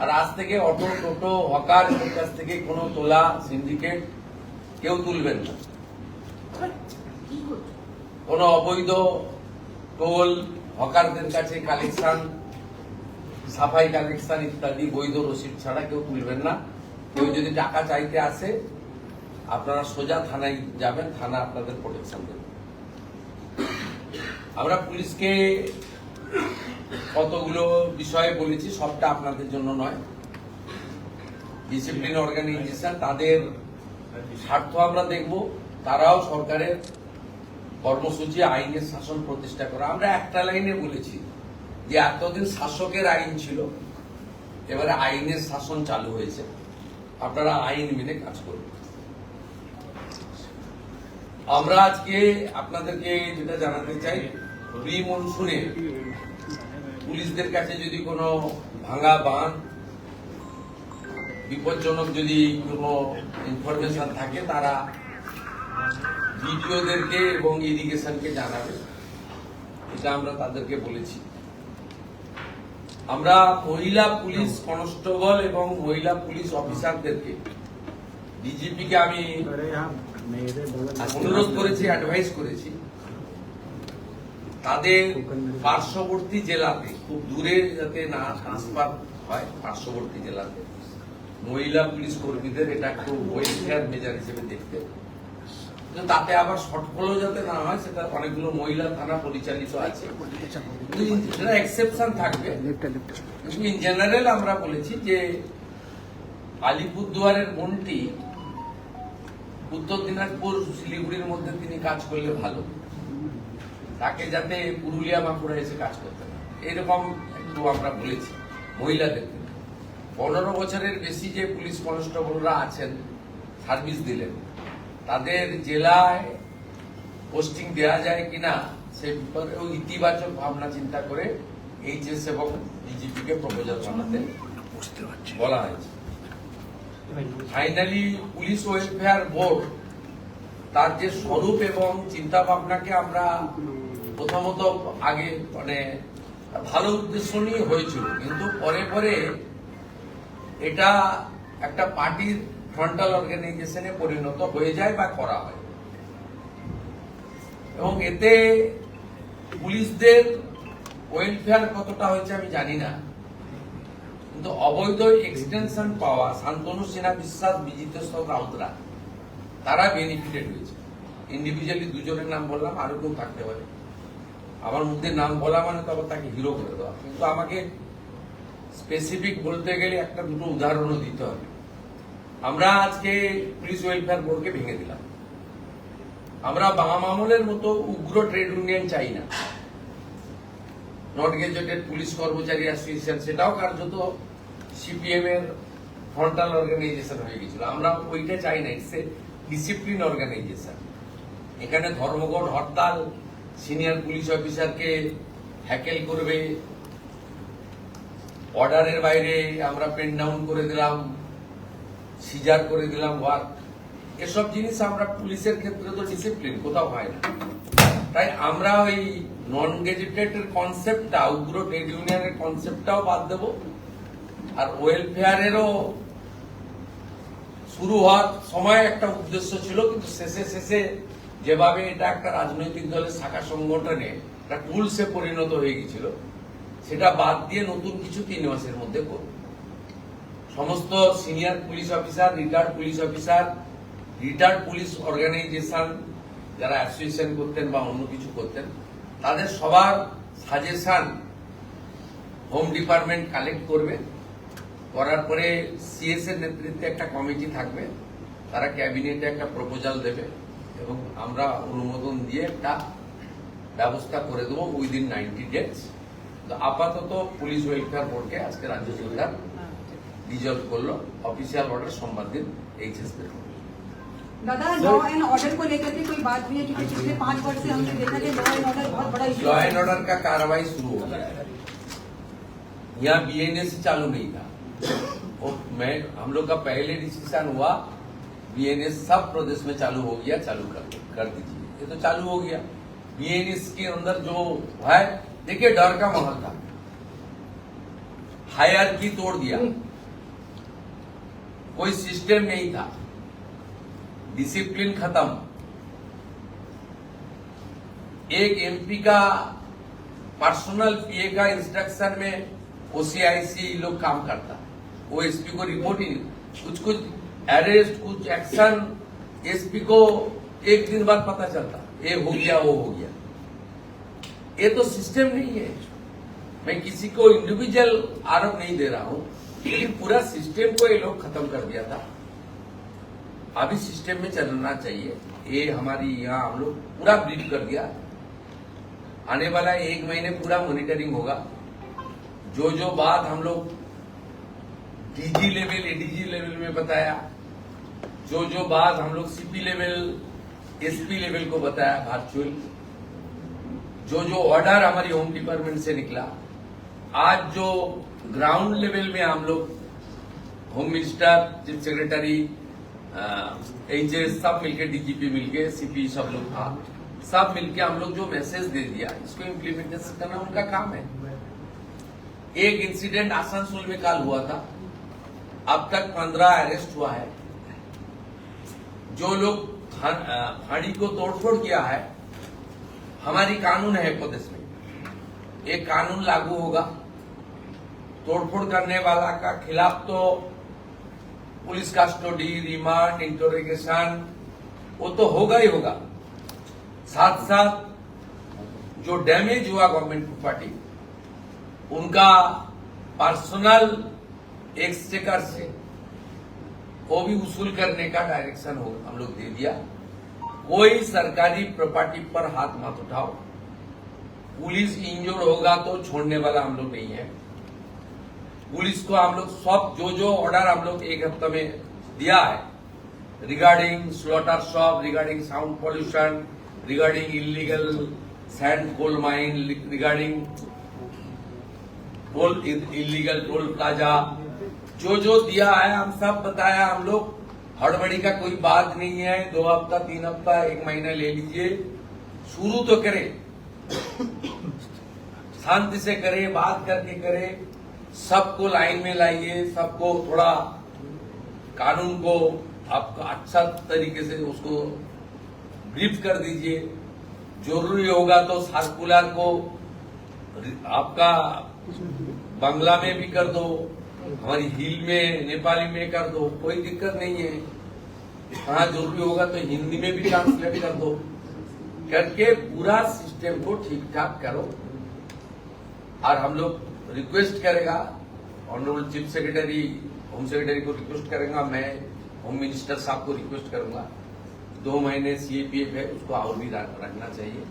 আর আজ থেকে অটো টোটো হকার কাছ থেকে কোনো তোলা সিন্ডিকেট কেউ তুলবেন না। কোনো অবৈধ টোল হকারদের কাছে কালেকশন, সাফাই কালেকশন ইত্যাদি বৈধ রসিদ ছাড়া কেউ তুলবেন না। কেউ যদি টাকা চাইতে আসে আপনারা সোজা থানায় যাবেন, থানা আপনাদের প্রোটেকশন দেবে। আমরা পুলিশকে কতগুলো বিষয়ে বলেছি, সবটা আপনাদের জন্য নয়। ডিসিপ্লিন অর্গানাইজেশন, তাদের স্বার্থ আমরা দেখব। তারাও সরকারের কর্মসূচি আইনের শাসন প্রতিষ্ঠা করা। আমরা একটা লাইনে বলেছি যে এতদিন শাসকের আইন ছিল, এবারে আইনের শাসন চালু হয়েছে, আপনারা আইন মেনে কাজ করবেন। আমরা আজকে আপনাদেরকে যেটা জানাতে চাই, প্রি মনসুনে পুলিশদের কাছে যদি কোনো ভাঙা বাঁধ, বিপজ্জনক যদি কোনো ইনফরমেশন থাকে তারা ভিডিওদেরকে এবং ইরিগেশনকে জানাবে, এটা আমরা তাদেরকে বলেছি। আমরা মহিলা পুলিশ কনস্টেবল এবং মহিলা পুলিশ অফিসারদেরকে, ডিজিপিকে আমি অনুরোধ করেছি, অ্যাডভাইস করেছি, তাদের পার্শ্ববর্তী জেলাতে, খুব দূরে যাতে না ট্রান্সফার হয়, পার্শ্ববর্তী জেলাতে মহিলা পুলিশ কর্মীদের এটা একটু ওয়েলফেয়ার মেজার হিসেবে দেখতে, তাতে আবার শর্টফলও যাতে না হয়। সেটা অনেকগুলো মহিলা থানা পরিচালিত আছে, সেটা এক্সেপশন থাকবে। কিন্তু ইন জেনারেল আমরা বলেছি যে আলিপুরদুয়ারের মন্ত্রী উত্তর দিনাজপুর শিলিগুড়ির মধ্যে তিনি কাজ করলে ভালো, তাকে যাতে পুরুলিয়া বাঁকুড়া এসে কাজ করতে না, এরকম একটু আমরা বলেছি। মহিলাদের 15 বছরের বেশি যে পুলিশ কনস্টেবলরা আছেন, সার্ভিস দিলেন, তাদের জেলায় পোস্টিং দেওয়া যায় কিনা সে ব্যাপারে ইতিবাচক ভাবনা চিন্তা করে এইচএস এবং ডিজিপিকে প্রপোজাল বানাতে বলা হয়েছে। ফাইনালি পুলিশ ওয়েলফেয়ার বোর্ড তার যে স্বরূপ এবং চিন্তা ভাবনাকে আমরা প্রথমত আগে মানে ভালো উদ্দেশ্য নিয়ে হয়েছিল, কিন্তু পরে পরে এটা একটা পার্টির ফ্রন্টাল অর্গানাইজেশনে পরিণত হয়ে যায় বা করা হয়, এবং এতে পুলিশদের ওয়েলফেয়ার কতটা হয়েছে আমি জানি না, কিন্তু অবৈধ এক্সটেনশন পাওয়া শান্তনু সিনহা বিশ্বাস, বিজিতেশ রাউতরা, তারা বেনিফিটেড হয়েছে। ইন্ডিভিজুয়ালি দুজনের নাম বললাম, আরো কেউ থাকতে পারে, আমার মধ্যে নাম বলা মানে তো আবার তাকে হিরো করে দেওয়া। কিন্তু আমাকে স্পেসিফিক বলতে গেলে একটা দুটো উদাহরণও দিতে হবে। আমরা আজকে পুলিশ ওয়েলফেয়ার বোর্ডকে ভেঙে দিলাম। আমরা বাম আমলের মতো উগ্র ট্রেড ইউনিয়ন চাই না। নট গেজেটেড পুলিশ কর্মচারী অ্যাসোসিয়েশন, সেটাও কার্যত সিপিএম এর ফ্রন্টাল অর্গানাইজেশন হয়ে গেছিল। আমরা ওইটা চাই না, ইটস এ ডিসিপ্লিন অর্গানাইজেশন। এখানে ধর্মঘট, হরতাল, সিনিয়র পুলিশ অফিসারকে হ্যাকেল করবে, অর্ডারের বাইরে আমরা পেন ডাউন করে দিলাম, সিজার করে দিলাম ওয়ার্ক, এসব জিনিস আমরা পুলিশের ক্ষেত্রে তো ডিসিপ্লিন কোথাও হয় না। তাই আমরা ওই নন গেজেটেড কনসেপ্টটা, উগ্র ট্রেড ইউনিয়নের কনসেপ্টটাও বাদ দেব। আর ওয়েলফেয়ারেরও শুরু হওয়ার সময় একটা উদ্দেশ্য ছিল, কিন্তু শেষে শেষে যেভাবে এটা একটা রাজনৈতিক দলের শাখা সংগঠনে একটা টুলসে পরিণত হয়ে গেছিল, সেটা বাদ দিয়ে নতুন কিছু 3 মাসের মধ্যে করব। সমস্ত senior police officer, retired police officer, retired police organisation যারা অ্যাসোসিয়েশন করতেন বা অন্য কিছু করতেন, তাদের সবার সাজেশন হোম ডিপার্টমেন্ট কালেক্ট করবে। করার পরে সিএস এর নেতৃত্বে একটা কমিটি থাকবে, তারা ক্যাবিনেটে একটা প্রপোজাল দেবে এবং আমরা অনুমোদন দিয়ে একটা ব্যবস্থা করে দেবো উইদিন 90 ডেজ। তো আপাতত পুলিশ ওয়েলফেয়ার বোর্ডকে আজকে রাজ্য সরকার ডিজলভ করলো, অফিসিয়াল অর্ডার সোमवार दिन এইচএস पे। दादा, लॉ एंड ऑर्डर को लेकर के कोई बात हुई है? क्योंकि पिछले 5 वर्ष से हमने देखा कि लॉ एंड ऑर्डर बहुत बड़ा इशू है। लॉ एंड ऑर्डर का कार्रवाई शुरू हो गया है। यहाँ बीएनएस चालू नहीं था, और हम लोग का पहले डिसीजन हुआ बीएनएस सब प्रदेश में चालू हो गया, चालू कर दीजिए। ये तो चालू हो गया। बीएनएस के अंदर जो है, देखिए डर का माहौल था, हायरार्की तोड़ दिया। कोई सिस्टम नहीं था, डिसिप्लिन खत्म। एक एमपी का पर्सनल पीए का इंस्ट्रक्शन में ओसीआईसी लोग काम करता, वो एसपी को रिपोर्ट ही नहीं, कुछ अरेस्ट कुछ एक्शन एसपी को एक दिन बाद पता चलता, ये हो गया वो हो गया। ये तो सिस्टम नहीं है। मैं किसी को इंडिविजुअल आरोप नहीं दे रहा हूं, लेकिन पूरा सिस्टम को ये लोग खत्म कर दिया था। अभी सिस्टम में चलना चाहिए। ये हमारी यहाँ हम लोग पूरा ब्रीफ कर दिया। आने वाला 1 महीने पूरा मॉनिटरिंग होगा। जो जो बात हम लोग डीजी लेवल एडीजी लेवल में बताया, जो जो बात हम लोग सीपी लेवल एसपी लेवल को बताया वर्चुअल, जो जो ऑर्डर हमारी होम डिपार्टमेंट से निकला, आज जो ग्राउंड लेवल में हम लोग home minister, chief secretary, HS सब मिलके, डीजीपी मिलके, सीपी सब लोग था, सब मिलके हम लोग जो मैसेज दे दिया, इसको इम्प्लीमेंटेशन करना उनका काम है। एक इंसिडेंट आसनसोल में कल हुआ था, अब तक 15 अरेस्ट हुआ है। जो लोग फाड़ी को तोड़फोड़ किया है, हमारी कानून है प्रदेश में, एक कानून लागू होगा। तोड़फोड़ करने वाला का खिलाफ तो पुलिस कस्टडी, रिमांड, इंटरोगेशन वो तो होगा ही होगा। साथ साथ जो डैमेज हुआ गवर्नमेंट प्रॉपर्टी, उनका पर्सनल एक्सचेकर से वो भी वसूल करने का डायरेक्शन हम लोग दे दिया। कोई सरकारी प्रॉपर्टी पर हाथ मत उठाओ। पुलिस इंजोर होगा तो छोड़ने वाला हम लोग नहीं है। पुलिस को हम लोग सब जो ऑर्डर हम लोग 1 हफ्ते में दिया है, regarding slaughter shop, regarding sound pollution, regarding illegal sand coal mine, regarding toll illegal toll plaza, जो दिया है हम सब बताया। हम लोग हड़बड़ी का कोई बात नहीं है। 2 हफ्ता 3 हफ्ता 1 महीना ले लीजिए, शुरू तो करें, शांति से करें, बात करके करें, सबको लाइन में लाइए, सबको थोड़ा कानून को आपका अच्छा तरीके से उसको ब्रीफ कर दीजिए। जरूरी होगा तो सर्कुलर को आपका बांग्ला में भी कर दो, हमारी हिल में नेपाली में कर दो, कोई दिक्कत नहीं है। हाँ जरूरी होगा तो हिंदी में भी ट्रांसलेट कर दो, करके पूरा सिस्टम को ठीक ठाक करो। और हम लोग रिक्वेस्ट करेगा, honourable chief secretary, home secretary को रिक्वेस्ट करेंगे, मैं होम मिनिस्टर साहब को रिक्वेस्ट करूंगा, 2 महीने सीएपीएफ है उसको और भी रखना चाहिए।